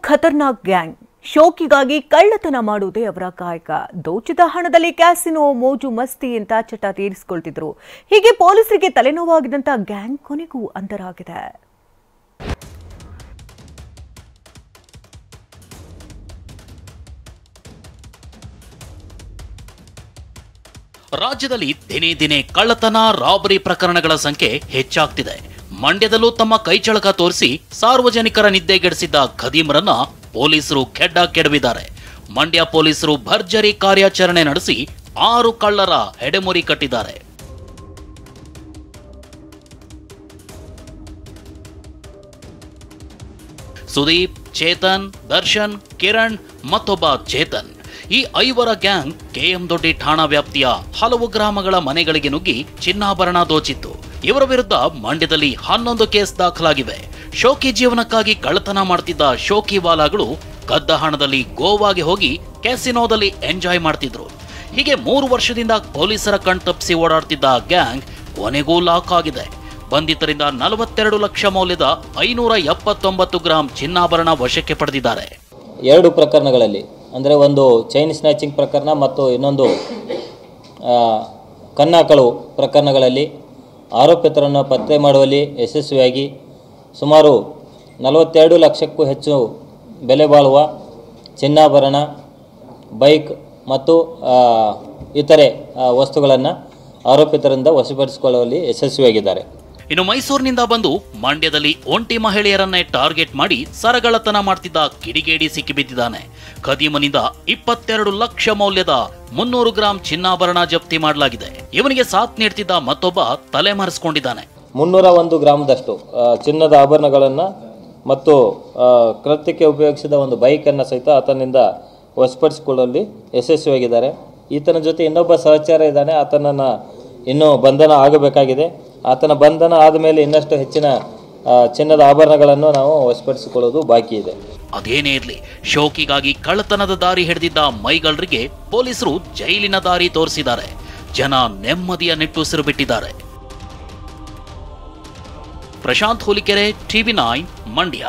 ಖತರ್ನಾಕ್ gang. ಶೋಕಿಗಾಗಿ ಕಳ್ಳತನ ಮಾಡುವುದೇ ಅವರ ಕಾಯಕ. ದೋಚಿದ ಹಣದಲ್ಲಿ ಕ್ಯಾಸಿನೋ, ಮೋಜು ಮಸ್ತಿ ಅಂತ ಚಟ ತೀರಿಸಿಕೊಳ್ತಿದ್ರು. ಹೀಗೆ ಪೊಲೀಸರಿಗೆ ತಲೆನೋವಾಗಿದ್ದಂತ ಗ್ಯಾಂಗ್ ಕೊನೆಗೂ ಅಂತರಾಗಿದೆ. ರಾಜ್ಯದಲ್ಲಿ ದಿನೇ ದಿನೇ ಕಳ್ಳತನ, ರಾಬರಿ ಪ್ರಕರಣಗಳ ಸಂಖ್ಯೆ ಹೆಚ್ಚಾಗ್ತಿದೆ. ಮಂಡ್ಯದಲ್ಲೂ ತಮ್ಮ ಕೈಚಳಕ ತೋರಿಸಿ ಸಾರ್ವಜನಿಕರ ನಿದ್ದೆಗೆಡಿಸಿದ್ದ ಖದೀಮರನ್ನ ಪೊಲೀಸರು ಕೆಡವಿದ್ದಾರೆ. ಮಂಡ್ಯ ಪೊಲೀಸರು ಭರ್ಜರಿ ಕಾರ್ಯಾಚರಣೆ ನಡೆಸಿ 6 ಕಳ್ಳರ ಹೆಡೆಮುರಿ ಕಟ್ಟಿದ್ದಾರೆ. ಸುದೀಪ್, ಚೇತನ್, ದರ್ಶನ್, ಕಿರಣ್ ಮತ್ತೊಬ್ಬ ಚೇತನ್, ಈ 5ರ ಗ್ಯಾಂಗ್ ಕೆಎಂ ದೊಡ್ಡಿ ಠಾಣಾ ವ್ಯಾಪ್ತಿಯ ಹಲವು ಗ್ರಾಮಗಳ ಮನೆಗಳಿಗೆ ನುಗ್ಗಿ ಚಿನ್ನಾಭರಣ ದೋಚಿತ್ತು. ಇವರ ವಿರುದ್ಧ ಮಂಡ್ಯದಲ್ಲಿ 11 ಕೇಸ್ ದಾಖಲಾಗಿವೆ. ಶೋಕಿ ಜೀವನಕ್ಕಾಗಿ ಕಳ್ಳತನ ಮಾಡ್ತಿದ್ದ ಶೋಕಿವಾಲಾಗಳು ಕದ್ದ ಹಣದಲ್ಲಿ ಗೋವಾಗೆ ಹೋಗಿ ಕ್ಯಾಸಿನೋದಲ್ಲಿ ಎಂಜಾಯ್ ಮಾಡ್ತಿದ್ರು. ಹೀಗೆ 3 ವರ್ಷದಿಂದ ಪೊಲೀಸರ ಕಣ್ತಪ್ಪಿಸಿ ಓಡಾಡ್ತಿದ್ದ ಗ್ಯಾಂಗ್ ಕೊನೆಗೂ ಲಾಕ್ ಆಗಿದೆ. ಬಂಧಿತರಿಂದ 42 ಲಕ್ಷ ಮೌಲ್ಯದ 579 ಗ್ರಾಂ ಚಿನ್ನಾಭರಣ ವಶಕ್ಕೆ ಪಡೆದಿದ್ದಾರೆ. 2 ಪ್ರಕರಣಗಳಲ್ಲಿ, ಅಂದರೆ ಒಂದು ಚೈನ್ ಸ್ನ್ಯಾಚಿಂಗ್ ಪ್ರಕರಣ ಮತ್ತು ಇನ್ನೊಂದು ಕನ್ನಾಕಳು ಪ್ರಕರಣಗಳಲ್ಲಿ ಆರೋಪಿತರನ್ನು ಪತ್ತೆ ಮಾಡುವಲ್ಲಿ ಯಶಸ್ವಿಯಾಗಿ ಸುಮಾರು 42 ಲಕ್ಷಕ್ಕೂ ಹೆಚ್ಚು ಬೆಲೆ ಬಾಳುವ ಚಿನ್ನಾಭರಣ, ಬೈಕ್ ಮತ್ತು ಇತರೆ ವಸ್ತುಗಳನ್ನು ಆರೋಪಿತರಿಂದ ವಶಪಡಿಸಿಕೊಳ್ಳುವಲ್ಲಿ ಯಶಸ್ವಿಯಾಗಿದ್ದಾರೆ. ಇನ್ನು ಮೈಸೂರಿನಿಂದ ಬಂದು ಮಂಡ್ಯದಲ್ಲಿ ಒಂಟಿ ಮಹಿಳೆಯರನ್ನೇ ಟಾರ್ಗೆಟ್ ಮಾಡಿ ಸರಗಳತನ ಮಾಡ್ತಿದ್ದ ಕಿಡಿಗೇಡಿ ಸಿಕ್ಕಿಬಿದ್ದಿದ್ದಾನೆ. ಖದೀಮನಿಂದ 22 ಲಕ್ಷ ಮೌಲ್ಯದ 300 ಗ್ರಾಂ ಚಿನ್ನಾಭರಣ ಜಪ್ತಿ ಮಾಡಲಾಗಿದೆ. ಇವನಿಗೆ ಸಾಥ್ ನೀಡ್ತಿದ್ದ ಮತ್ತೊಬ್ಬ ತಲೆಮರೆಸಿಕೊಂಡಿದ್ದಾನೆ. 301 ಗ್ರಾಮದಷ್ಟು ಚಿನ್ನದ ಆಭರಣಗಳನ್ನು ಮತ್ತು ಕೃತ್ಯಕ್ಕೆ ಉಪಯೋಗಿಸಿದ ಒಂದು ಬೈಕನ್ನು ಸಹಿತ ಆತನಿಂದ ವಶಪಡಿಸಿಕೊಳ್ಳುವಲ್ಲಿ ಯಶಸ್ವಿಯಾಗಿದ್ದಾರೆ. ಈತನ ಜೊತೆ ಇನ್ನೊಬ್ಬ ಸಹಚರ ಇದ್ದಾನೆ. ಆತನನ್ನು ಇನ್ನೂ ಬಂಧನ ಆಗಬೇಕಾಗಿದೆ. ಆತನ ಬಂಧನ ಆದ ಮೇಲೆ ಇನ್ನಷ್ಟು ಹೆಚ್ಚಿನ ಚಿನ್ನದ ಆಭರಣಗಳನ್ನು ನಾವು ವಶಪಡಿಸಿಕೊಳ್ಳೋದು ಬಾಕಿ ಇದೆ. ಅದೇನೇ ಇರಲಿ, ಶೋಕಿಗಾಗಿ ಕಳ್ಳತನದ ದಾರಿ ಹಿಡಿದಿದ್ದ ಮೈಗಳ್ಳರಿಗೆ ಪೊಲೀಸರು ಜೈಲಿನ ದಾರಿ ತೋರಿಸಿದ್ದಾರೆ. ಜನ ನೆಮ್ಮದಿಯ ನಿಟ್ಟುಸಿರು ಬಿಟ್ಟಿದ್ದಾರೆ. ಪ್ರಶಾಂತ್ ಹುಲಿಕೆರೆ, TV9 ಮಂಡ್ಯ.